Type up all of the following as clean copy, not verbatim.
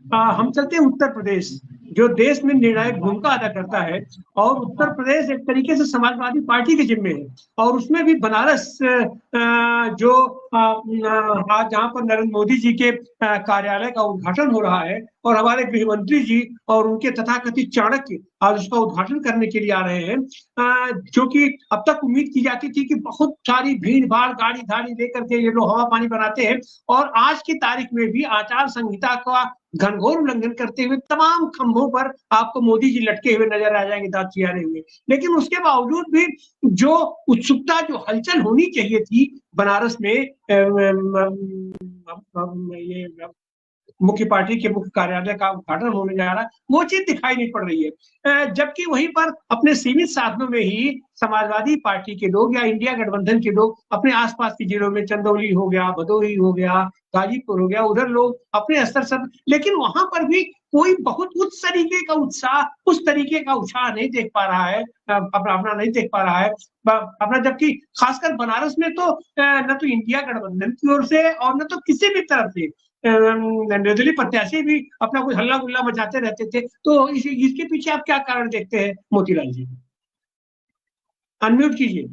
हम चलते हैं उत्तर प्रदेश, जो देश में निर्णायक भूमिका अदा करता है। और उत्तर प्रदेश एक तरीके से समाजवादी पार्टी के जिम्मे है। और उसमें भी बनारस, जो आज जहाँ पर नरेंद्र मोदी जी के कार्यालय का उद्घाटन हो रहा है, और हमारे गृह मंत्री जी और उनके तथाकथित चाणक्य आज उसका उद्घाटन करने के लिए आ रहे हैं। जो कि अब तक उम्मीद की जाती थी कि बहुत सारी भीड़ भाड़ गाड़ी धाड़ी लेकर के ये लोग हवा पानी बनाते हैं, और आज की तारीख में भी आचार संहिता का घनघोर उल्लंघन करते हुए तमाम खंभों पर आपको मोदी जी लटके हुए नजर आ जाएंगे, दांत चियारे हुए। लेकिन उसके बावजूद भी जो उत्सुकता, जो हलचल होनी चाहिए थी बनारस में, ये मुख्य पार्टी के मुख्य कार्यालय का उद्घाटन होने जा रहा है, वो चीज दिखाई नहीं पड़ रही है। जबकि वहीं पर अपने सीमित साधनों में ही समाजवादी पार्टी के लोग या इंडिया गठबंधन के लोग अपने आसपास के जिलों में, चंदौली हो गया, भदोही हो गया, गाजीपुर हो गया, उधर लोग अपने स्तर सब, लेकिन वहां पर भी कोई बहुत उस तरीके का उत्साह, उस तरीके का उत्साह नहीं देख पा रहा है, अपना नहीं देख पा रहा है अपना। जबकि खासकर बनारस में तो न तो इंडिया गठबंधन की ओर से और न तो किसी भी तरफ से निर्दलीय प्रत्याशी भी अपना कुछ हल्ला गुल्ला मचाते रहते थे। तो इसके पीछे आप क्या कारण देखते हैं मोतीलाल जी? अनम्यूट कीजिए,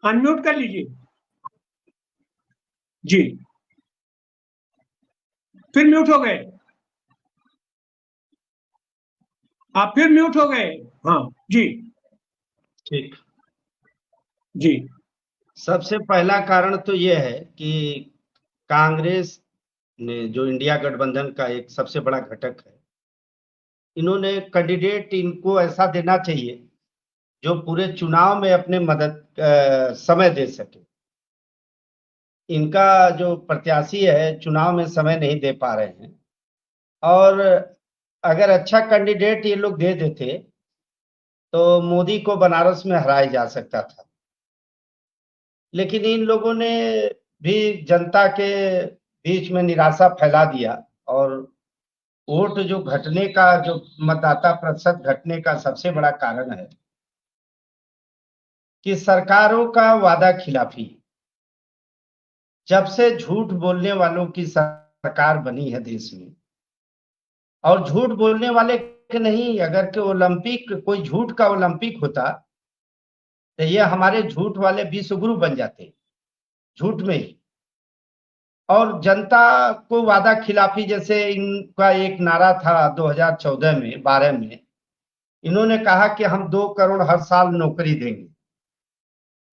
अनम्यूट कर लीजिए जी। फिर म्यूट हो गए, आप फिर म्यूट हो गए। हाँ जी। ठीक। जी। सबसे पहला कारण तो ये है कि कांग्रेस ने, जो इंडिया गठबंधन का एक सबसे बड़ा घटक है, इन्होंने कैंडिडेट इनको ऐसा देना चाहिए जो पूरे चुनाव में अपने समय दे सके। इनका जो प्रत्याशी है चुनाव में समय नहीं दे पा रहे हैं, और अगर अच्छा कैंडिडेट ये लोग दे देते तो मोदी को बनारस में हराया जा सकता था। लेकिन इन लोगों ने भी जनता के बीच में निराशा फैला दिया, और वोट जो घटने का, जो मतदाता प्रतिशत घटने का सबसे बड़ा कारण है कि सरकारों का वादा खिलाफी। जब से झूठ बोलने वालों की सरकार बनी है देश में, और झूठ बोलने वाले के नहीं, अगर के ओलंपिक, कोई झूठ का ओलंपिक होता तो ये हमारे झूठ वाले विश्व गुरु बन जाते, झूठ में ही। और जनता को वादा खिलाफी, जैसे इनका एक नारा था 2014 में, 12 में, इन्होंने कहा कि हम 2 करोड़ हर साल नौकरी देंगे,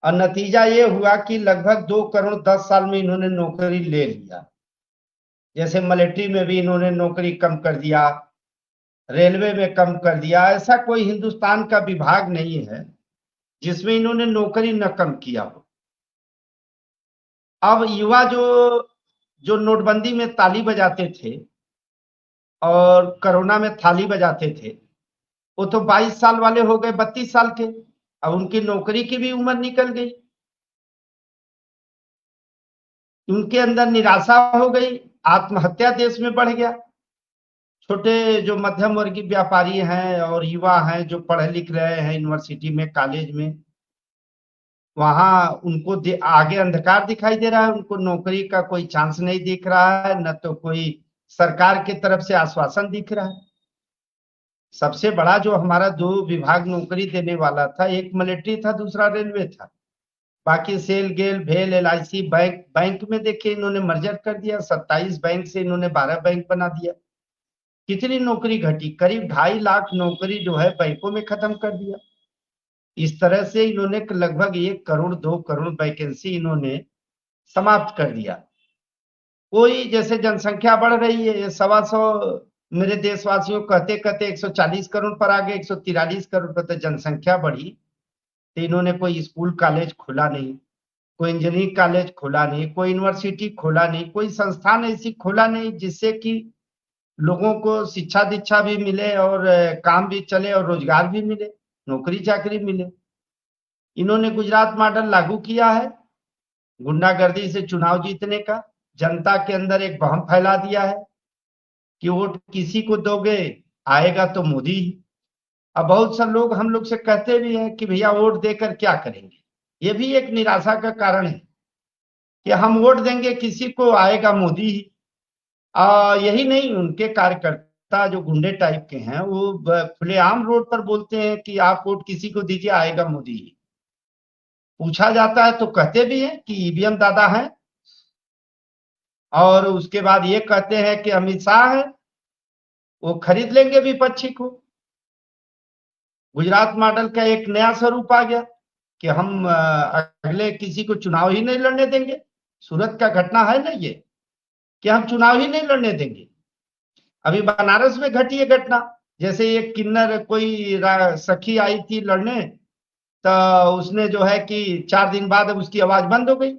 और नतीजा ये हुआ कि लगभग 2 करोड़ 10 साल में इन्होंने नौकरी ले लिया। जैसे मिलिट्री में भी इन्होंने नौकरी कम कर दिया, रेलवे में कम कर दिया। ऐसा कोई हिंदुस्तान का विभाग नहीं है जिसमें इन्होंने नौकरी न कम किया हो। अब युवा जो नोटबंदी में ताली बजाते थे और कोरोना में थाली बजाते थे, वो तो 22 साल वाले हो गए 32 साल के। अब उनकी नौकरी की भी उम्र निकल गई, उनके अंदर निराशा हो गई, आत्महत्या देश में बढ़ गया। छोटे जो मध्यम वर्गीय व्यापारी हैं और युवा हैं जो पढ़े लिख रहे हैं यूनिवर्सिटी में, कॉलेज में, वहां उनको आगे अंधकार दिखाई दे रहा है। उनको नौकरी का कोई चांस नहीं दिख रहा है, न तो कोई सरकार की तरफ से आश्वासन दिख रहा है। सबसे बड़ा जो हमारा 2 विभाग नौकरी देने वाला था, एक मिलिट्री था, दूसरा रेलवे था। बाकी सेल गेल भेल LIC बैंक में देखिए इन्होंने मर्जर कर दिया, 27 बैंक से इन्होंने 12 बैंक बना दिया। कितनी नौकरी घटी? करीब 2.5 लाख नौकरी जो है बैंकों में खत्म कर दिया। इस तरह से इन्होंने लगभग 1 करोड़ 2 करोड़ वैकेंसी इन्होंने समाप्त कर दिया। कोई, जैसे जनसंख्या बढ़ रही है, ये 125 मेरे देशवासियों कहते कहते 140 करोड़ पर आ गए, 143 करोड़ पर तो जनसंख्या बढ़ी, तो इन्होंने कोई स्कूल कॉलेज खोला नहीं, कोई इंजीनियरिंग कॉलेज खोला नहीं, कोई यूनिवर्सिटी खोला नहीं, कोई संस्थान ऐसी खोला नहीं जिससे कि लोगों को शिक्षा दीक्षा भी मिले और काम भी चले और रोजगार भी मिले, नौकरी चाकरी मिले। इन्होंने गुजरात मॉडल लागू किया है गुंडागर्दी से चुनाव जीतने का। जनता के अंदर एक भ्रम फैला दिया है कि वोट किसी को दोगे आएगा तो मोदी ही। अब बहुत से लोग हम लोग से कहते भी हैं कि भैया वोट देकर क्या करेंगे। ये भी एक निराशा का कारण है कि हम वोट देंगे किसी को, आएगा मोदी ही। यही नहीं, उनके कार्यकर्ता जो गुंडे टाइप के हैं वो खुलेआम रोड पर बोलते हैं कि आप वोट किसी को दीजिए, आएगा मोदी। पूछा जाता है तो कहते भी हैं कि ईवीएम दादा हैं, और उसके बाद ये कहते हैं कि अमित शाह है, वो खरीद लेंगे विपक्षी को। गुजरात मॉडल का एक नया स्वरूप आ गया कि हम अगले किसी को चुनाव ही नहीं लड़ने देंगे। सूरत का घटना है ना ये, कि हम चुनाव ही नहीं लड़ने देंगे। अभी बनारस में घटी है घटना, जैसे एक किन्नर कोई सखी आई थी लड़ने, तो उसने जो है कि 4 दिन बाद अब उसकी आवाज बंद हो गई,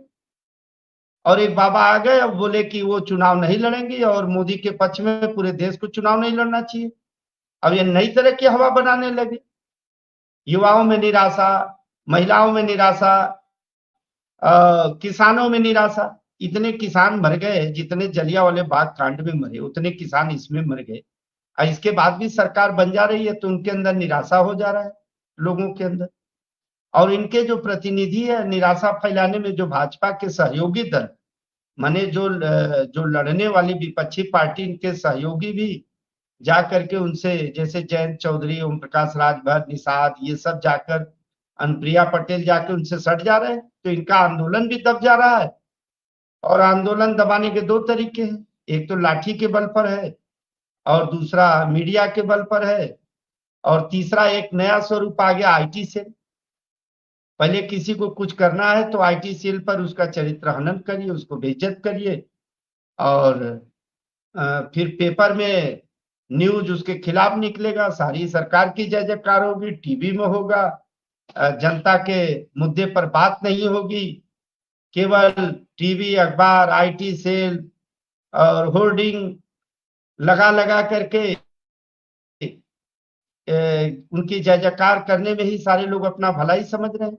और एक बाबा आ गए, अब बोले कि वो चुनाव नहीं लड़ेंगे और मोदी के पक्ष में पूरे देश को चुनाव नहीं लड़ना चाहिए। अब ये नई तरह की हवा बनाने लगे। युवाओं में निराशा, महिलाओं में निराशा, किसानों में निराशा। इतने किसान मर गए, जितने जलियांवाले बाग कांड में मरे उतने किसान इसमें मर गए। इसके बाद भी सरकार बन जा रही है तो उनके अंदर निराशा हो जा रहा है लोगों के अंदर। और इनके जो प्रतिनिधि है निराशा फैलाने में, जो भाजपा के सहयोगी दल माने जो लड़ने वाली विपक्षी पार्टी, इनके सहयोगी भी जा करके उनसे, जैसे जयंत चौधरी, ओम प्रकाश राजभर, निषाद, ये सब जाकर, अनुप्रिया पटेल जाके उनसे सट जा रहे हैं, तो इनका आंदोलन भी दब जा रहा है। और आंदोलन दबाने के 2 तरीके हैं, एक तो लाठी के बल पर है और दूसरा मीडिया के बल पर है, और तीसरा एक नया स्वरूप आ गया आईटी सेल। पहले किसी को कुछ करना है तो आईटी सेल पर उसका चरित्र हनन करिए, उसको बेइज्जत करिए, और फिर पेपर में न्यूज उसके खिलाफ निकलेगा, सारी सरकार की जय जयकार होगी, टीवी में होगा, जनता के मुद्दे पर बात नहीं होगी, केवल टीवी, अखबार, आईटी सेल और होर्डिंग लगा लगा करके उनकी जय जयकार करने में ही सारे लोग अपना भलाई समझ रहे हैं।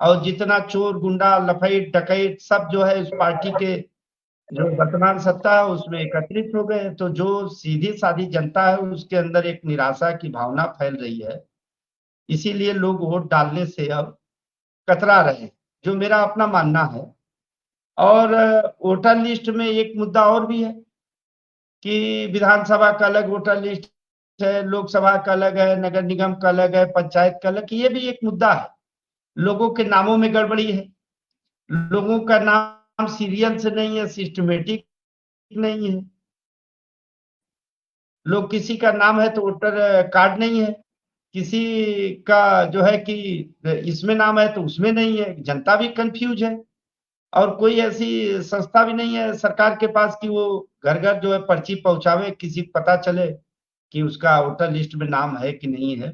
और जितना चोर, गुंडा, लफेट, डकैत सब जो है उस पार्टी के जो वर्तमान सत्ता है उसमें एकत्रित हो गए, तो जो सीधी सादी जनता है उसके अंदर एक निराशा की भावना फैल रही है। इसीलिए लोग वोट डालने से अब कतरा रहे हैं, जो मेरा अपना मानना है। और वोटर लिस्ट में एक मुद्दा और भी है कि विधानसभा का अलग वोटर लिस्ट है, लोकसभा का अलग है, नगर निगम का अलग है, पंचायत का अलग, ये भी एक मुद्दा है। लोगों के नामों में गड़बड़ी है, लोगों का नाम सीरियल से नहीं है, सिस्टमेटिक नहीं है। लोग, किसी का नाम है तो वोटर कार्ड नहीं है, किसी का जो है कि इसमें नाम है तो उसमें नहीं है। जनता भी कंफ्यूज है, और कोई ऐसी संस्था भी नहीं है सरकार के पास कि वो घर घर जो है पर्ची पहुंचावे, किसी को पता चले कि उसका वोटर लिस्ट में नाम है कि नहीं है।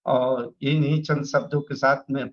और इन्हीं चंद शब्दों के साथ मैं